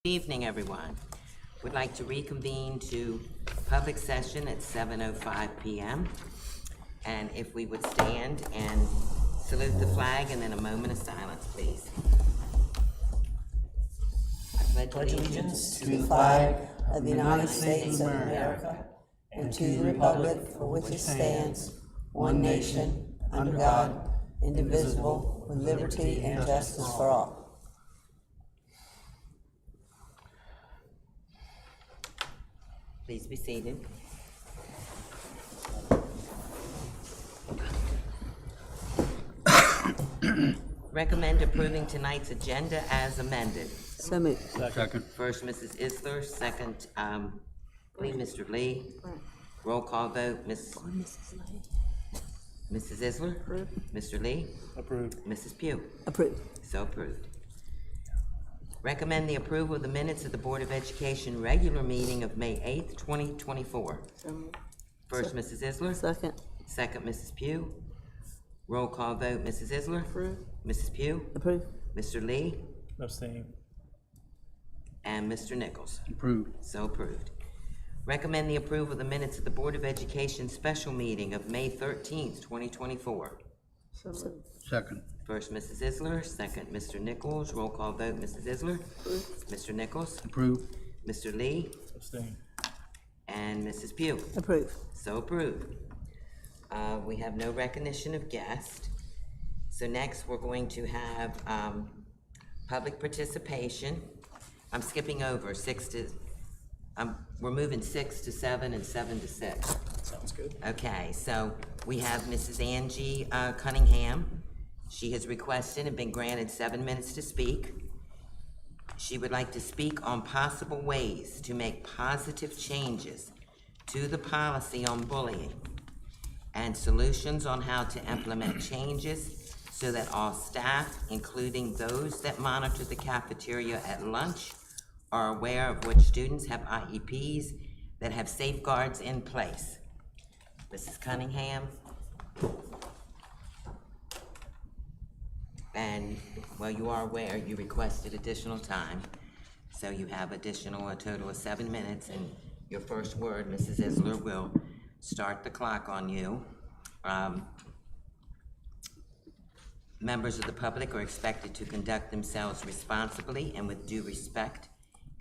Good evening, everyone. We'd like to reconvene to public session at 7:05 p.m. And if we would stand and salute the flag and then a moment of silence, please. I pledge allegiance to the flag of the United States of America and to the republic for which it stands, one nation, under God, indivisible, with liberty and justice for all. Please be seated. Recommend approving tonight's agenda as amended. So moved. Second. First, Mrs. Isler, second, Mr. Lee. Roll call vote, Mrs. Isler? Approved. Mr. Lee? Approved. Mrs. Pugh? Approved. So approved. Recommend the approval of the minutes of the Board of Education regular meeting of May 8th, 2024. So moved. First, Mrs. Isler. Second. Second, Mrs. Pugh. Roll call vote, Mrs. Isler. Approved. Mrs. Pugh. Approved. Mr. Lee. Abstain. And Mr. Nichols. Approved. So approved. Recommend the approval of the minutes of the Board of Education special meeting of May 13th, 2024. So moved. Second. First, Mrs. Isler. Second, Mr. Nichols. Roll call vote, Mrs. Isler. Approved. Mr. Nichols. Approved. Mr. Lee. Abstain. And Mrs. Pugh. Approved. So approved. We have no recognition of guests. So next, we're going to have public participation. I'm skipping over we're moving 6 to 7 and 7 to 6. Sounds good. Okay, so we have Mrs. Angie Cunningham. She has requested and been granted 7 minutes to speak. She would like to speak on possible ways to make positive changes to the policy on bullying and solutions on how to implement changes so that all staff, including those that monitor the cafeteria at lunch, are aware of which students have IEPs that have safeguards in place. Mrs. Cunningham. And, well, you are aware you requested additional time, so you have a total of 7 minutes, and your first word, Mrs. Isler, will start the clock on you. Members of the public are expected to conduct themselves responsibly and with due respect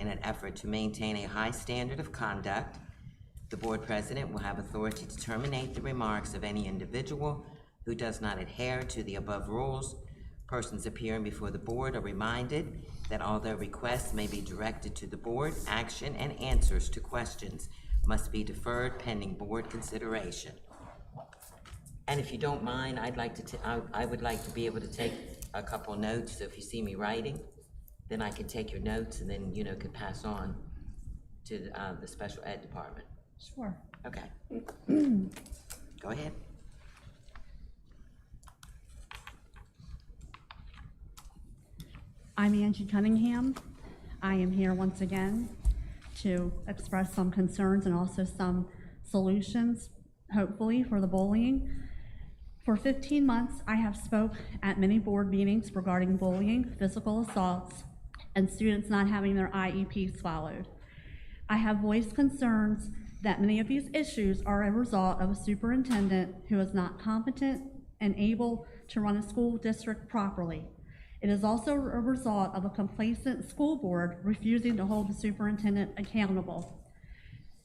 in an effort to maintain a high standard of conduct. The board president will have authority to terminate the remarks of any individual who does not adhere to the above rules. Persons appearing before the board are reminded that although requests may be directed to the board, action and answers to questions must be deferred pending board consideration. And if you don't mind, I would like to be able to take a couple notes, so if you see me writing, then I can take your notes and then, could pass on to the special ed department. Sure. Okay. Go ahead. I'm Angie Cunningham. I am here once again to express some concerns and also some solutions, hopefully, for the bullying. For 15 months, I have spoke at many board meetings regarding bullying, physical assaults, and students not having their IEPs followed. I have voiced concerns that many of these issues are a result of a superintendent who is not competent and able to run a school district properly. It is also a result of a complacent school board refusing to hold the superintendent accountable.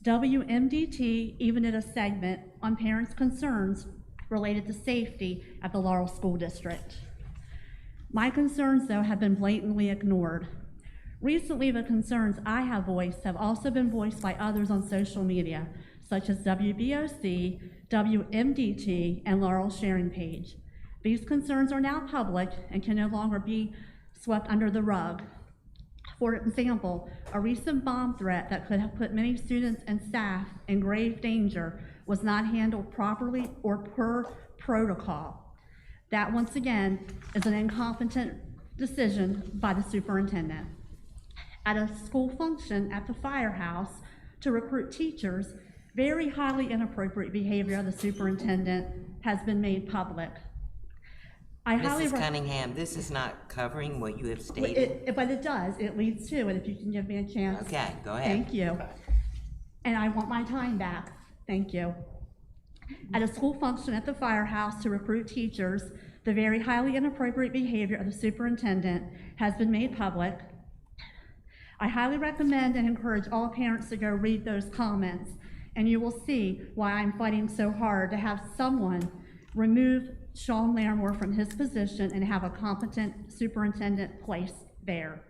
WMDT even did a segment on parents' concerns related to safety at the Laurel School District. My concerns, though, have been blatantly ignored. Recently, the concerns I have voiced have also been voiced by others on social media, such as WBOC, WMDT, and Laurel Sharing Page. These concerns are now public and can no longer be swept under the rug. For example, a recent bomb threat that could have put many students and staff in grave danger was not handled properly or per protocol. That, once again, is an incompetent decision by the superintendent. At a school function at the firehouse to recruit teachers, very highly inappropriate behavior of the superintendent has been made public. I highly Mrs. Cunningham, this is not covering what you have stated. but it does, it leads to it, if you can give me a chance. Okay, go ahead. Thank you. And I want my time back, thank you. At a school function at the firehouse to recruit teachers, the very highly inappropriate behavior of the superintendent has been made public. I highly recommend and encourage all parents to go read those comments, and you will see why I'm fighting so hard to have someone remove Sean Larimore from his position and have a competent superintendent placed there.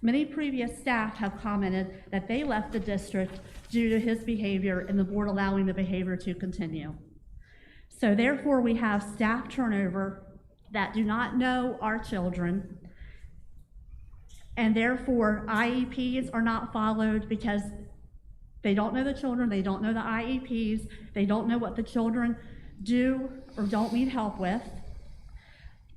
Many previous staff have commented that they left the district due to his behavior and the board allowing the behavior to continue. So therefore, we have staff turnover that do not know our children, and therefore IEPs are not followed because they don't know the children, they don't know the IEPs, they don't know what the children do or don't need help with.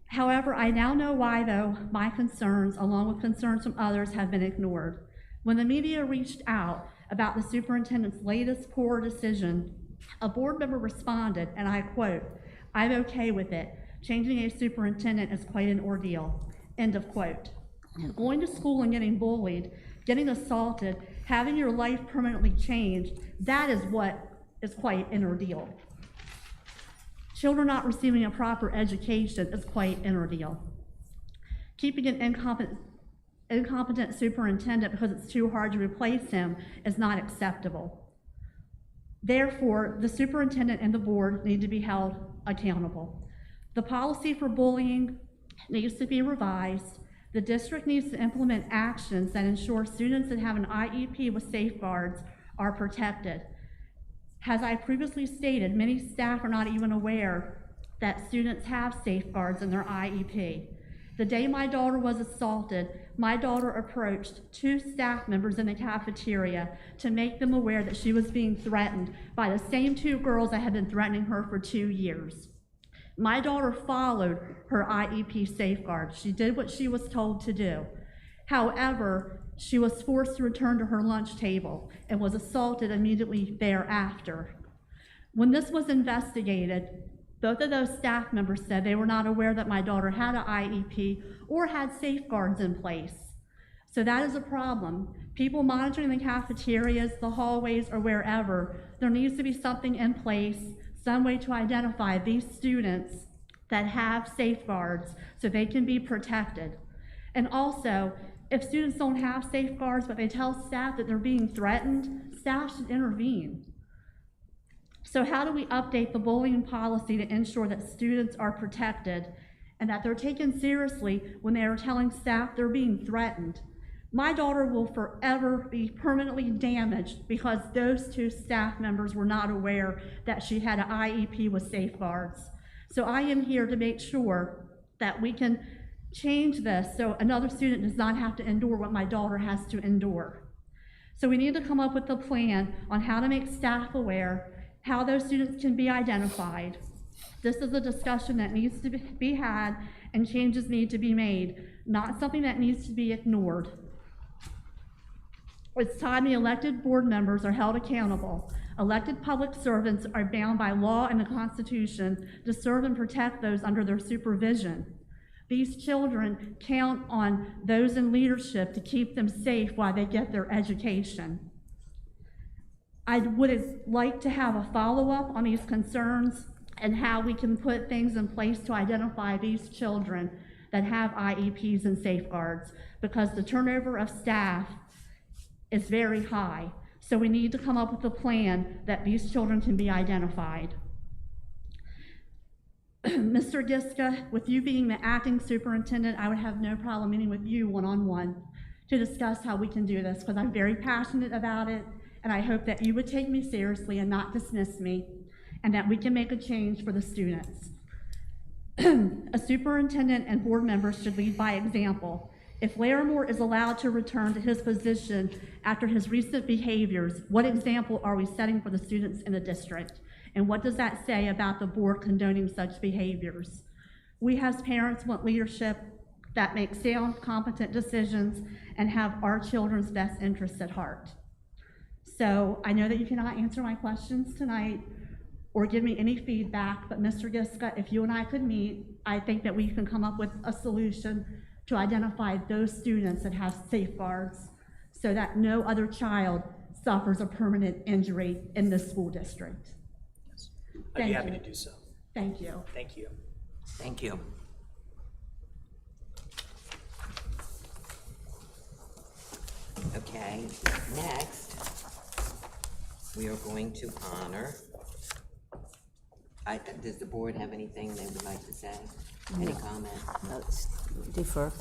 However, I now know why, though, my concerns, along with concerns from others, have been ignored. When the media reached out about the superintendent's latest poor decision, a board member responded, and I quote, "I'm okay with it. Changing a superintendent is quite an ordeal." End of quote. Going to school and getting bullied, getting assaulted, having your life permanently changed, that is what is quite an ordeal. Children not receiving a proper education is quite an ordeal. Keeping an incompetent superintendent because it's too hard to replace him is not acceptable. Therefore, the superintendent and the board need to be held accountable. The policy for bullying needs to be revised. The district needs to implement actions that ensure students that have an IEP with safeguards are protected. As I previously stated, many staff are not even aware that students have safeguards in their IEP. The day my daughter was assaulted, my daughter approached 2 staff members in the cafeteria to make them aware that she was being threatened by the same 2 girls that had been threatening her for 2 years. My daughter followed her IEP safeguards. She did what she was told to do. However, she was forced to return to her lunch table and was assaulted immediately thereafter. When this was investigated, both of those staff members said they were not aware that my daughter had an IEP or had safeguards in place. So that is a problem. People monitoring the cafeterias, the hallways, or wherever, there needs to be something in place, some way to identify these students that have safeguards so they can be protected. And also, if students don't have safeguards but they tell staff that they're being threatened, staff should intervene. So how do we update the bullying policy to ensure that students are protected and that they're taken seriously when they are telling staff they're being threatened? My daughter will forever be permanently damaged because those 2 staff members were not aware that she had an IEP with safeguards. So I am here to make sure that we can change this so another student does not have to endure what my daughter has to endure. So we need to come up with a plan on how to make staff aware, how those students can be identified. This is a discussion that needs to be had and changes need to be made, not something that needs to be ignored. It's time the elected board members are held accountable. Elected public servants are bound by law and the Constitution to serve and protect those under their supervision. These children count on those in leadership to keep them safe while they get their education. I would like to have a follow-up on these concerns and how we can put things in place to identify these children that have IEPs and safeguards, because the turnover of staff is very high. So we need to come up with a plan that these children can be identified. Mr. Giska, with you being the acting superintendent, I would have no problem meeting with you one-on-one to discuss how we can do this, because I'm very passionate about it, and I hope that you would take me seriously and not dismiss me, and that we can make a change for the students. A superintendent and board members should lead by example. If Larimore is allowed to return to his position after his recent behaviors, what example are we setting for the students in the district? And what does that say about the board condoning such behaviors? We as parents want leadership that makes sound, competent decisions and have our children's best interests at heart. So I know that you cannot answer my questions tonight, or give me any feedback, but Mr. Giska, if you and I could meet, I think that we can come up with a solution to identify those students that have safeguards so that no other child suffers a permanent injury in this school district. I'd be Thank happy you. to do so. Thank you. Thank you. Thank you. Okay, next, we are going to honor, does the board have anything they would like to say? Any comment? Let's defer.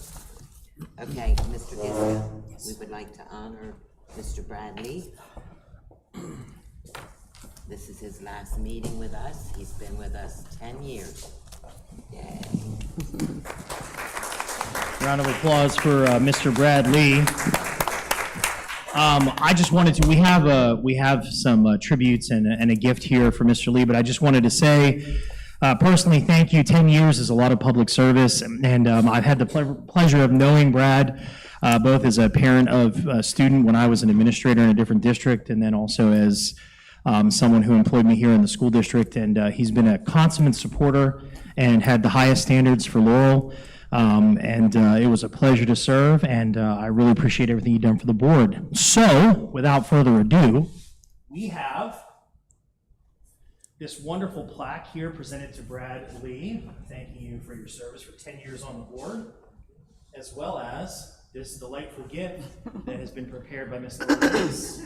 Okay, Mr. Giska, we would like to honor Mr. Bradley. This is his last meeting with us. He's been with us 10 years. Yay. Round of applause for Mr. Bradley. I just wanted to, we have some tributes and a gift here for Mr. Lee, but I just wanted to say, personally, thank you. 10 years is a lot of public service, and I've had the pleasure of knowing Brad, both as a parent of a student when I was an administrator in a different district, and then also as someone who employed me here in the school district, and he's been a consummate supporter and had the highest standards for Laurel. It was a pleasure to serve, and I really appreciate everything you've done for the board. So, without further ado, we have this wonderful plaque here presented to Brad Lee, thanking you for your service for 10 years on the board, as well as this delightful gift that has been prepared by Ms. Lewis.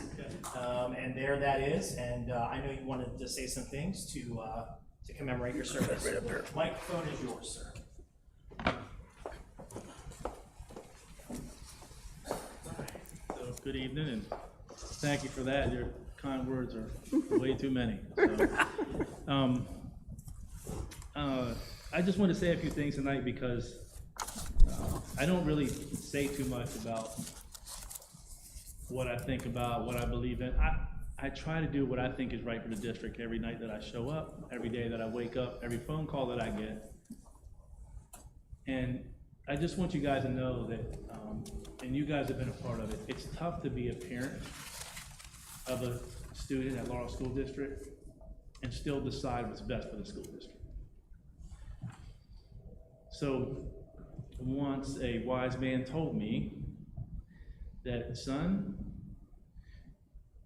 And there that is, and I know you wanted to say some things to commemorate your service. Right up here. The microphone is yours, sir. So, good evening, and thank you for that. Your kind words are way too many. So, I just want to say a few things tonight because I don't really say too much about what I think about, what I believe in. I try to do what I think is right for the district every night that I show up, every day that I wake up, every phone call that I get. And I just want you guys to know that, and you guys have been a part of it, it's tough to be a parent of a student at Laurel School District and still decide what's best for the school district. So once a wise man told me that, son,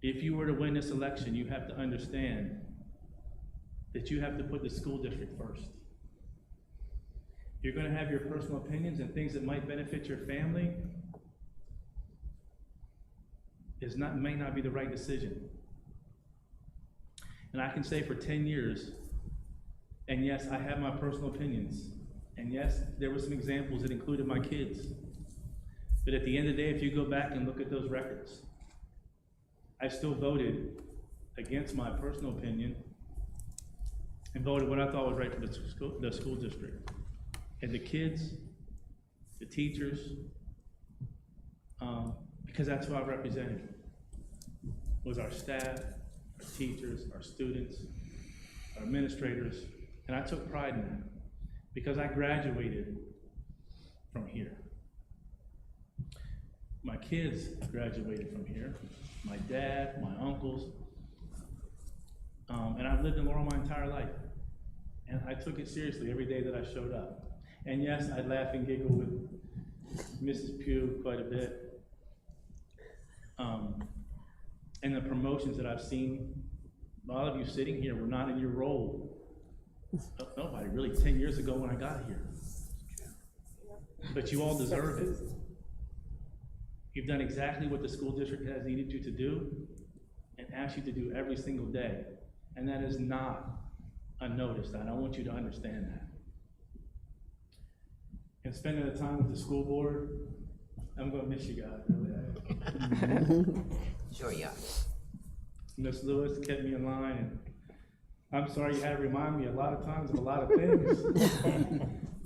if you were to win this election, you have to understand that you have to put the school district first. You're going to have your personal opinions and things that might benefit your family. May not be the right decision. And I can say for 10 years, and yes, I have my personal opinions, and yes, there were some examples that included my kids. But at the end of the day, if you go back and look at those records, I still voted against my personal opinion and voted what I thought was right for the school district. And the kids, the teachers, because that's who I represented, was our staff, our teachers, our students, our administrators, and I took pride in that because I graduated from here. My kids graduated from here, my dad, my uncles, and I've lived in Laurel my entire life, and I took it seriously every day that I showed up. And yes, I laugh and giggle with Mrs. Pugh quite a bit. And the promotions that I've seen, a lot of you sitting here were not in your role. Nobody really 10 years ago when I got here. But you all deserve it. You've done exactly what the school district has needed you to do and asked you to do every single day. And that is not unnoticed. I want you to understand that. And spending the time with the school board, I'm going to miss you guys, really. Sure you are. Ms. Lewis kept me in line, and I'm sorry you had to remind me a lot of times of a lot of things.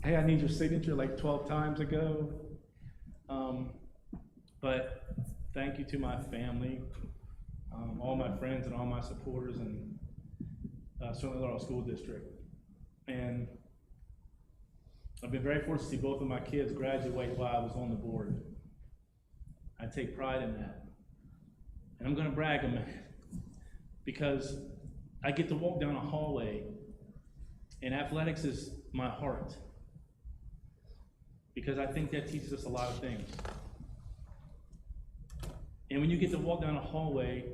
Hey, I need your signature like 12 times ago. But thank you to my family, all my friends and all my supporters, and certainly Laurel School District. And I've been very fortunate to see both of my kids graduate while I was on the board. I take pride in that. And I'm going to brag a minute, because I get to walk down a hallway, and athletics is my heart, because I think that teaches us a lot of things. And when you get to walk down a hallway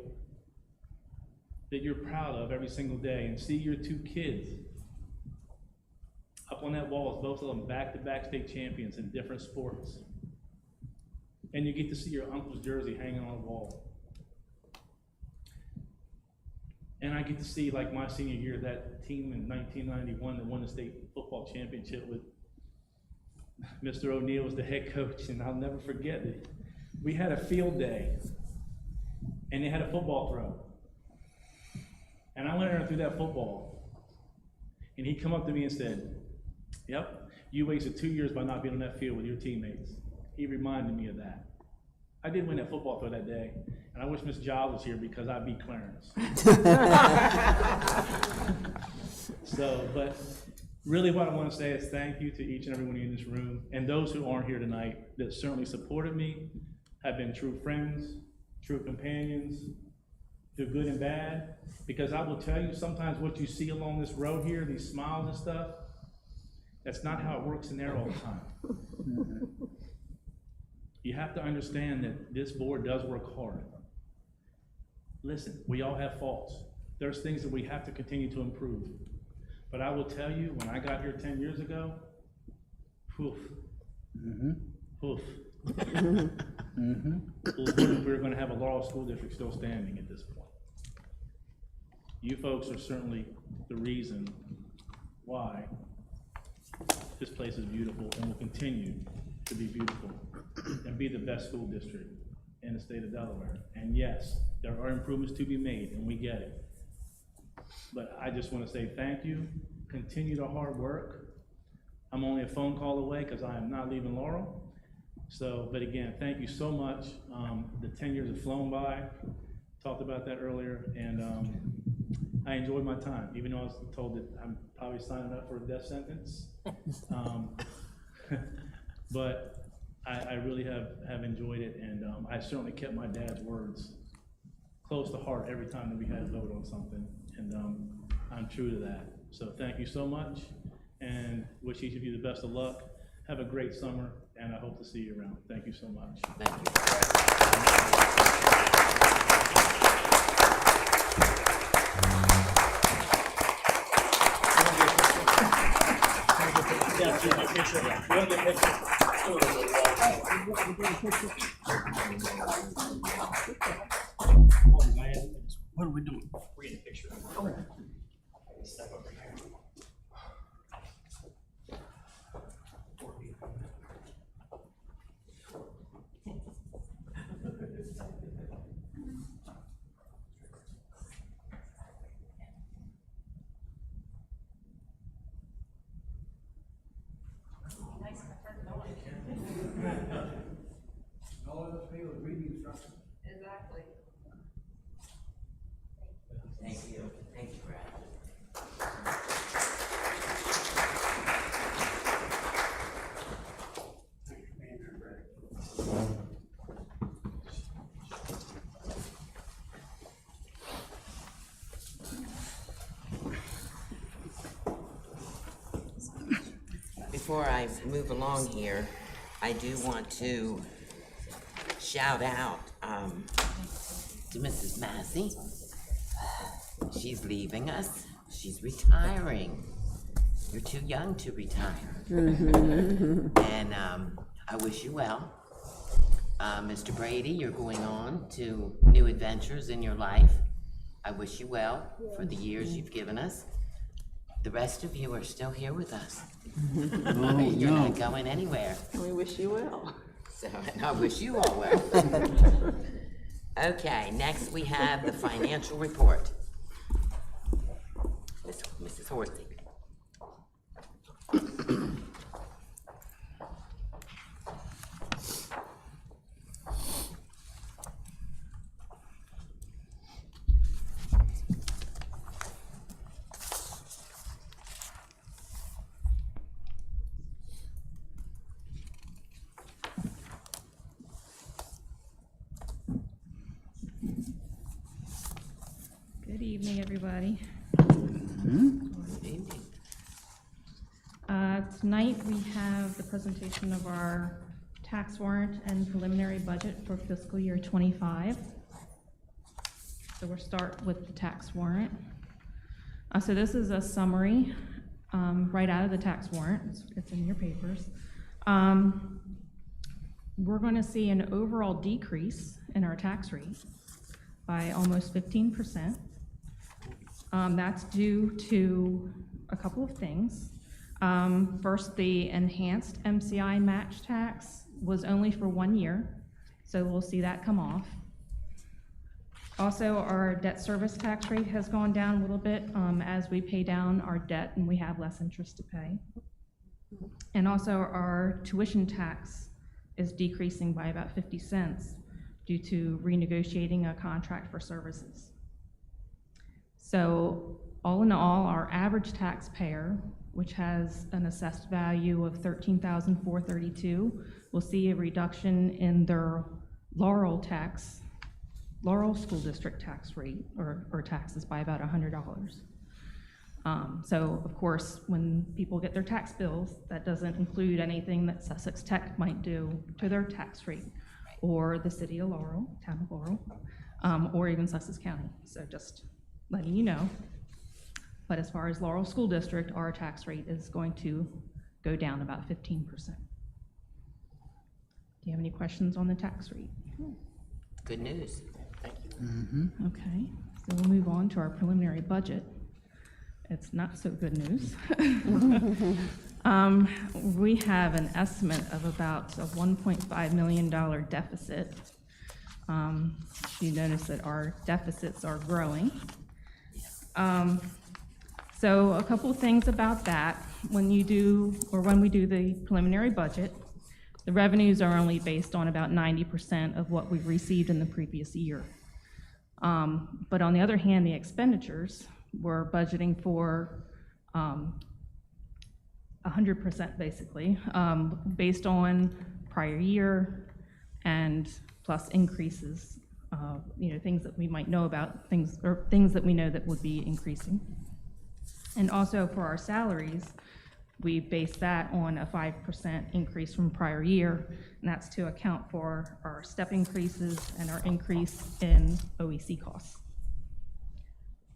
that you're proud of every single day and see your two kids up on that wall, both of them back-to-back state champions in different sports, and you get to see your uncle's jersey hanging on the wall. And I get to see, like my senior year, that team in 1991 that won the state football championship with Mr. O'Neill was the head coach, and I'll never forget it. We had a field day, and they had a football throw. And I went in and threw that football, and he come up to me and said, "Yep, you wasted 2 years by not being on that field with your teammates." He reminded me of that. I did win that football throw that day, and I wish Miss Giles was here because I beat Clarence. So, but really what I want to say is thank you to each and every one of you in this room, and those who aren't here tonight that certainly supported me, have been true friends, true companions, through good and bad. Because I will tell you, sometimes what you see along this road here, these smiles and stuff, that's not how it works in there all the time. You have to understand that this board does work hard. Listen, we all have faults. There's things that we have to continue to improve. But I will tell you, when I got here 10 years ago, poof, poof. We're going to have a Laurel School District still standing at this point. You folks are certainly the reason why this place is beautiful and will continue to be beautiful and be the best school district in the state of Delaware. And yes, there are improvements to be made, and we get it. But I just want to say thank you. Continue the hard work. I'm only a phone call away because I am not leaving Laurel. So, but again, thank you so much. The 10 years have flown by. Talked about that earlier, and I enjoyed my time, even though I was told that I'm probably signing up for a death sentence. But I really have enjoyed it, and I certainly kept my dad's words close to heart every time that we had a vote on something, and I'm true to that. So thank you so much, and wish each of you the best of luck. Have a great summer, and I hope to see you around. Thank you so much. Thank you. What are we doing? We're getting a picture. Step over here. Exactly. Thank you. Thank you, Brad. Before I move along here, I do want to shout out to Mrs. Massey. She's leaving us. She's retiring. You're too young to retire. And I wish you well. Mr. Brady, you're going on to new adventures in your life. I wish you well for the years you've given us. The rest of you are still here with us. You're not going anywhere. We wish you well. So, and I wish you all well. Okay, next we have the financial report. Mrs. Horsey. Good evening, everybody. Good evening. Tonight, we have the presentation of our tax warrant and preliminary budget for fiscal year '25. So we'll start with the tax warrant. So this is a summary right out of the tax warrant. It's in your papers. We're going to see an overall decrease in our tax rate by almost 15%. That's due to a couple of things. First, the enhanced MCI match tax was only for 1 year, so we'll see that come off. Also, our debt service tax rate has gone down a little bit as we pay down our debt and we have less interest to pay. And also, our tuition tax is decreasing by about 50 cents due to renegotiating a contract for services. So, all in all, our average taxpayer, which has an assessed value of $13,432, will see a reduction in their Laurel School District tax rate, or taxes, by about $100. So, of course, when people get their tax bills, that doesn't include anything that Sussex Tech might do to their tax rate, or the city of Laurel, town of Laurel, or even Sussex County. So just letting you know. But as far as Laurel School District, our tax rate is going to go down about 15%. Do you have any questions on the tax rate? Good news. Okay, so we'll move on to our preliminary budget. It's not so good news. We have an estimate of about a $1.5 million deficit. You notice that our deficits are growing. So a couple of things about that. When we do the preliminary budget, the revenues are only based on about 90% of what we've received in the previous year. But on the other hand, the expenditures, we're budgeting for 100% basically, based on prior year and plus increases, things that we might know about, things that we know that would be increasing. And also for our salaries, we base that on a 5% increase from prior year, and that's to account for our step increases and our increase in OEC costs.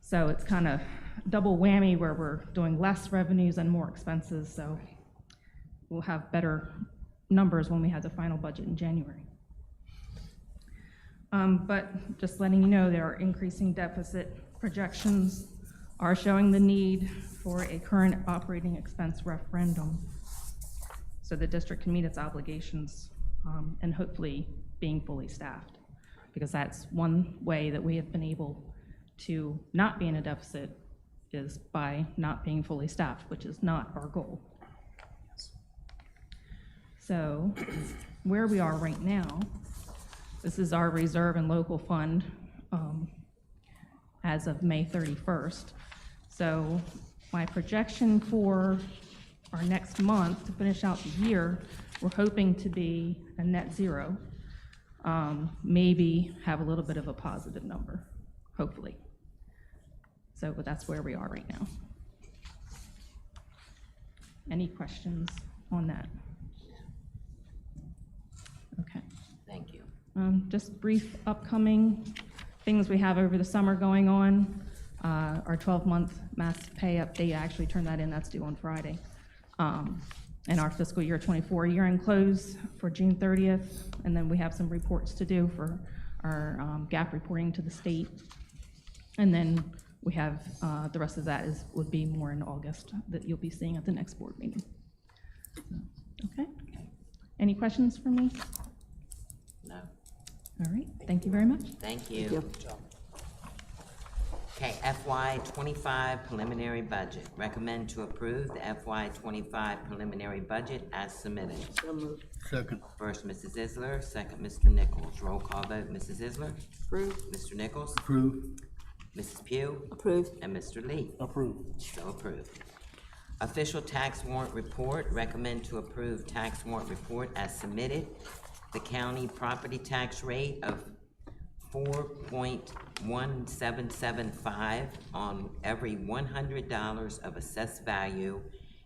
So it's kind of double whammy where we're doing less revenues and more expenses, so we'll have better numbers when we have the final budget in January. But just letting you know, there are increasing deficit projections are showing the need for a current operating expense referendum so the district can meet its obligations and hopefully being fully staffed, because that's one way that we have been able to not be in a deficit is by not being fully staffed, which is not our goal. So where we are right now, this is our reserve and local fund as of May 31st. So my projection for our next month to finish out the year, we're hoping to be a net zero, maybe have a little bit of a positive number, hopefully. So, but that's where we are right now. Any questions on that? Okay. Thank you. Just brief upcoming things we have over the summer going on. Our 12-month mass pay update, I actually turned that in, that's due on Friday. And our fiscal year 24 year-end close for June 30th. And then we have some reports to do for our gap reporting to the state. And then we have the rest of that would be more in August that you'll be seeing at the next board meeting. Okay. Any questions for me? No. All right. Thank you very much. Thank you. Okay, FY '25 preliminary budget. Recommend to approve the FY '25 preliminary budget as submitted. So moved. Second. First, Mrs. Isler, second, Mr. Nichols. Roll call vote, Mrs. Isler? Approved. Mr. Nichols? Approve. Mrs. Pugh? Approved. And Mr. Lee? Approve. So approved. Official tax warrant report. Recommend to approve tax warrant report as submitted. The county property tax rate of 4.1775 on every $100 of assessed value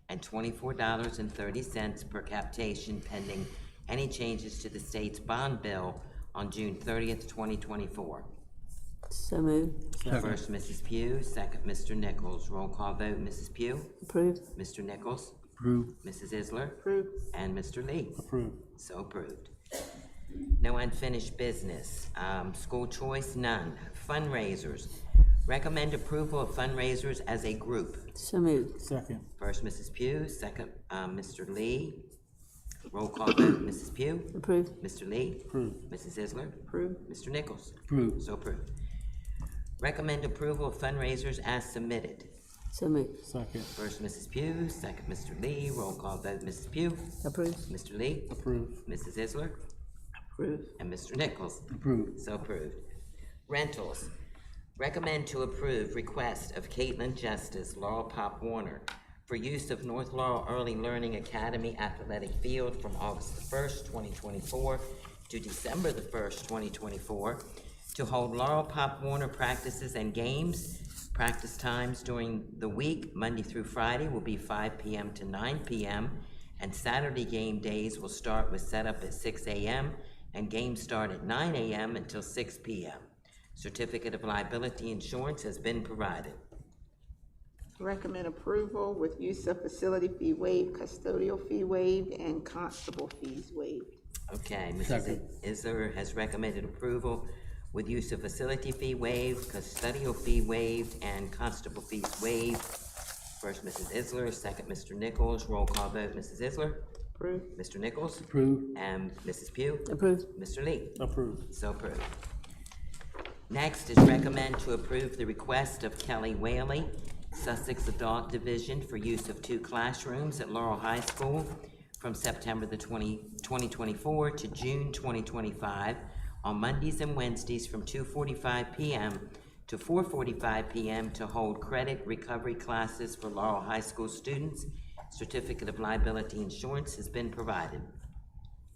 and $24.30 per captation pending any changes to the state's bond bill on June 30th, 2024. So moved. First, Mrs. Pugh, second, Mr. Nichols. Roll call vote, Mrs. Pugh, Approved. Mr. Nichols, Approved. Mrs. Isler, Approved. and Mr. Lee. Approved. So approved. No unfinished business. School choice, none. Fundraisers. Recommend approval of fundraisers as a group. So moved. Second. First, Mrs. Pugh, second, Mr. Lee. Roll call vote, Mrs. Pugh, Approved. Mr. Lee, Approved. Mrs. Isler, Approved. Mr. Nichols. Approved. So approved. Recommend approval of fundraisers as submitted. So moved. Second. First, Mrs. Pugh, second, Mr. Lee. Roll call vote, Mrs. Pugh, Approved. Mr. Lee, Approved. Mrs. Isler, Approved. and Mr. Nichols. Approved. So approved. Rentals. Recommend to approve request of Caitlin Justice, Laurel Pop Warner, for use of North Laurel Early Learning Academy athletic field from August the 1st, 2024 to December the 1st, 2024, to hold Laurel Pop Warner practices and games. Practice times during the week, Monday through Friday, will be 5 p.m. to 9 p.m., and Saturday game days will start with setup at 6 a.m. and games start at 9 a.m. until 6 p.m. Certificate of liability insurance has been provided. Recommend approval with use of facility fee waived, custodial fee waived, and constable fees waived. Okay, Mrs. Second. Isler has recommended approval with use of facility fee waived, custodial fee waived, and constable fees waived. First, Mrs. Isler, second, Mr. Nichols. Roll call vote, Mrs. Isler, Approved. Mr. Nichols, Approved. and Mrs. Pugh, Approved. Mr. Lee. Approved. So approved. Next is recommend to approve the request of Kelly Whaley, Sussex Adult Division, for use of 2 classrooms at Laurel High School from September the 2024 to June 2025 on Mondays and Wednesdays from 2:45 p.m. to 4:45 p.m. to hold credit recovery classes for Laurel High School students. Certificate of liability insurance has been provided.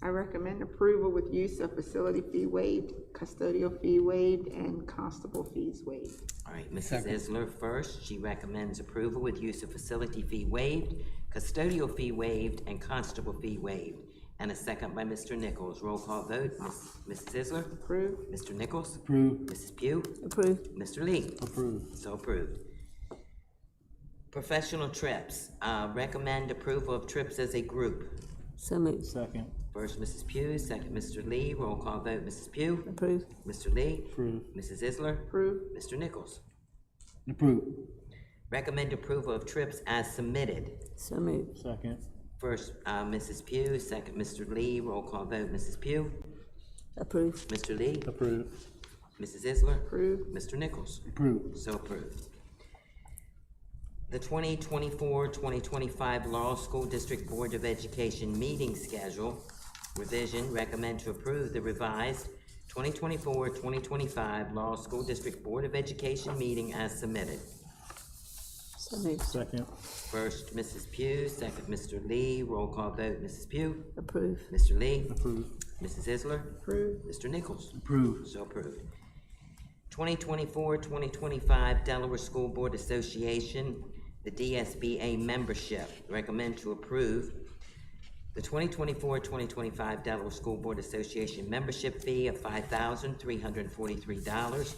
I recommend approval with use of facility fee waived, custodial fee waived, and constable fees waived. All right, Mrs. Isler first. She recommends approval with use of facility fee waived, custodial fee waived, and constable fee waived. And a second by Mr. Nichols. Roll call vote. Mrs. Isler? Approved. Mr. Nichols? Approved. Mrs. Pugh? Approved. Mr. Lee? Approved. So approved. Professional trips. Recommend approval of trips as a group. So moved. Second. First, Mrs. Pugh, second, Mr. Lee. Roll call vote. Mrs. Pugh? Approved. Mr. Lee? Approved. Mrs. Isler? Approved. Mr. Nichols? Approved. Recommend approval of trips as submitted. So moved. Second. First, Mrs. Pugh, second, Mr. Lee. Roll call vote. Mrs. Pugh? Approved. Mr. Lee? Approved. Mrs. Isler? Approved. Mr. Nichols? Approved. So approved. The 2024-2025 Laurel School District Board of Education meeting schedule revision. Recommend to approve the revised 2024-2025 Laurel School District Board of Education meeting as submitted. So moved. Second. First, Mrs. Pugh, second, Mr. Lee. Roll call vote. Mrs. Pugh? Approved. Mr. Lee? Approved. Mrs. Isler? Approved. Mr. Nichols? Approved. So approved. 2024-2025 Delaware School Board Association, the DSBA membership. Recommend to approve the 2024-2025 Delaware School Board Association membership fee of $5,343.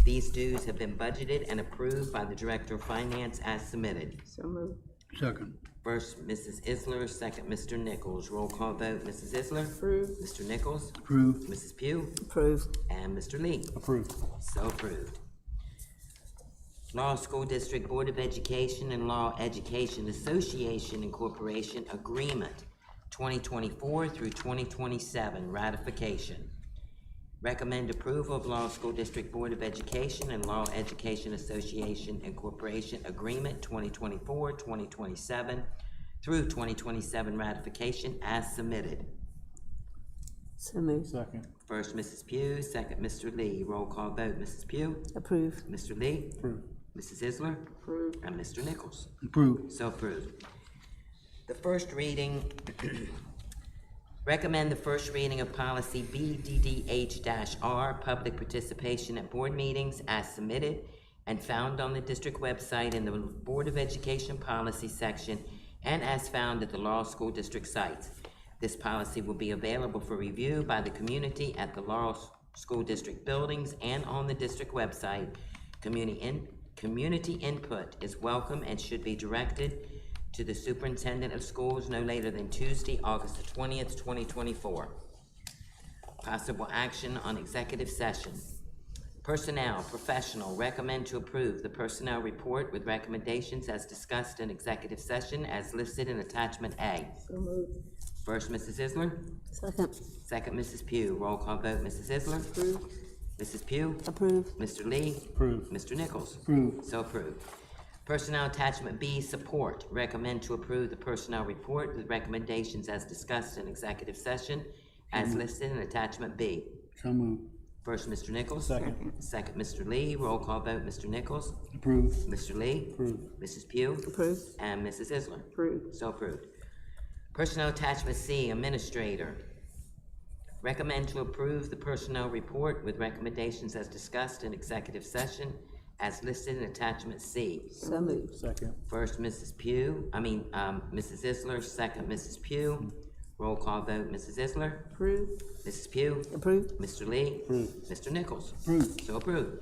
These dues have been budgeted and approved by the Director of Finance as submitted. So moved. Second. First, Mrs. Isler, second, Mr. Nichols. Roll call vote. Mrs. Isler? Approved. Mr. Nichols? Approved. Mrs. Pugh? Approved. And Mr. Lee? Approved. So approved. Laurel School District Board of Education and Laurel Education Association Incorporation Agreement 2024 through 2027 ratification. Recommend approval of Laurel School District Board of Education and Laurel Education Association Incorporation Agreement 2024-2027 through 2027 ratification as submitted. So moved. Second. First, Mrs. Pugh, second, Mr. Lee. Roll call vote. Mrs. Pugh? Approved. Mr. Lee? Approved. Mrs. Isler? Approved. And Mr. Nichols? Approved. So approved. The first reading Recommend the first reading of policy BDDH-R, public participation at board meetings, as submitted and found on the district website in the Board of Education policy section and as found at the Laurel School District sites. This policy will be available for review by the community at the Laurel School District buildings and on the district website. Community input is welcome and should be directed to the superintendent of schools no later than Tuesday, August the 20th, 2024. Possible action on executive session. Personnel, professional, recommend to approve the personnel report with recommendations as discussed in executive session as listed in attachment A. So moved. First, Mrs. Isler. Second. Second, Mrs. Pugh. Roll call vote, Mrs. Isler. Approved. Mrs. Pugh. Approved. Mr. Lee. Approved. Mr. Nichols. Approved. So approved. Personnel attachment B, support. Recommend to approve the personnel report with recommendations as discussed in executive session as listed in attachment B. So moved. First, Mr. Nichols. Second. Second, Mr. Lee. Roll call vote, Mr. Nichols. Approved. Mr. Lee. Approved. Mrs. Pugh. Approved. And Mrs. Isler. Approved. So approved. Personnel attachment C, administrator. Recommend to approve the personnel report with recommendations as discussed in executive session as listed in attachment C. So moved. Second. First, Mrs. Mrs. Isler, second, Mrs. Pugh. Roll call vote, Mrs. Isler. Approved. Mrs. Pugh. Approved. Mr. Lee. Approved. Mr. Nichols. Approved. So approved.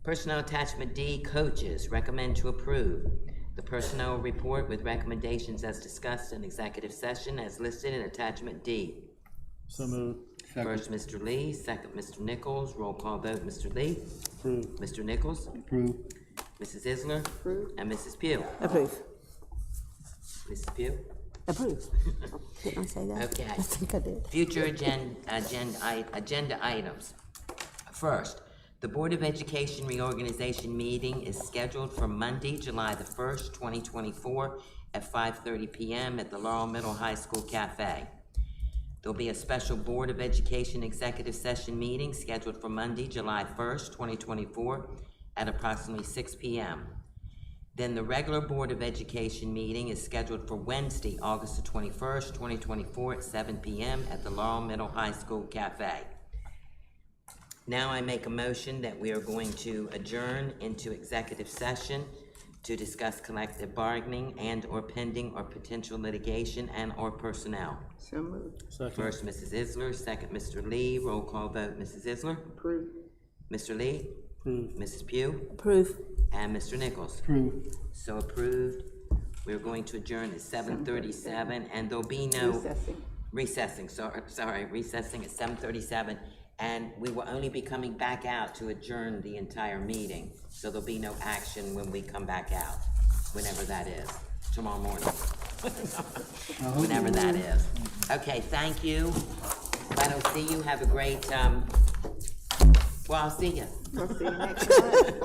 Personnel attachment D, coaches. Recommend to approve the personnel report with recommendations as discussed in executive session as listed in attachment D. So moved. First, Mr. Lee, second, Mr. Nichols. Roll call vote, Mr. Lee. Approved. Mr. Nichols. Approved. Mrs. Isler. Approved. And Mrs. Pugh. Approved. Mrs. Pugh. Approved. Didn't I say that? Okay. I think I did. Future agenda items. First, the Board of Education reorganization meeting is scheduled for Monday, July the 1st, 2024 at 5:30 p.m. at the Laurel Middle High School Cafe. There'll be a special Board of Education executive session meeting scheduled for Monday, July 1st, 2024 at approximately 6 p.m. Then the regular Board of Education meeting is scheduled for Wednesday, August the 21st, 2024 at 7 p.m. at the Laurel Middle High School Cafe. Now I make a motion that we are going to adjourn into executive session to discuss collective bargaining and/or pending or potential litigation and/or personnel. So moved. Second. First, Mrs. Isler, second, Mr. Lee. Roll call vote, Mrs. Isler. Approved. Mr. Lee. Approved. Mrs. Pugh. Approved. And Mr. Nichols. Approved. So approved. We're going to adjourn at 7:37, and there'll be no Recessing. recessing at 7:37, and we will only be coming back out to adjourn the entire meeting. So there'll be no action when we come back out, whenever that is, tomorrow morning. Whenever that is. Okay, thank you. If I don't see you, have a great, well, I'll see you. I'll see you next time.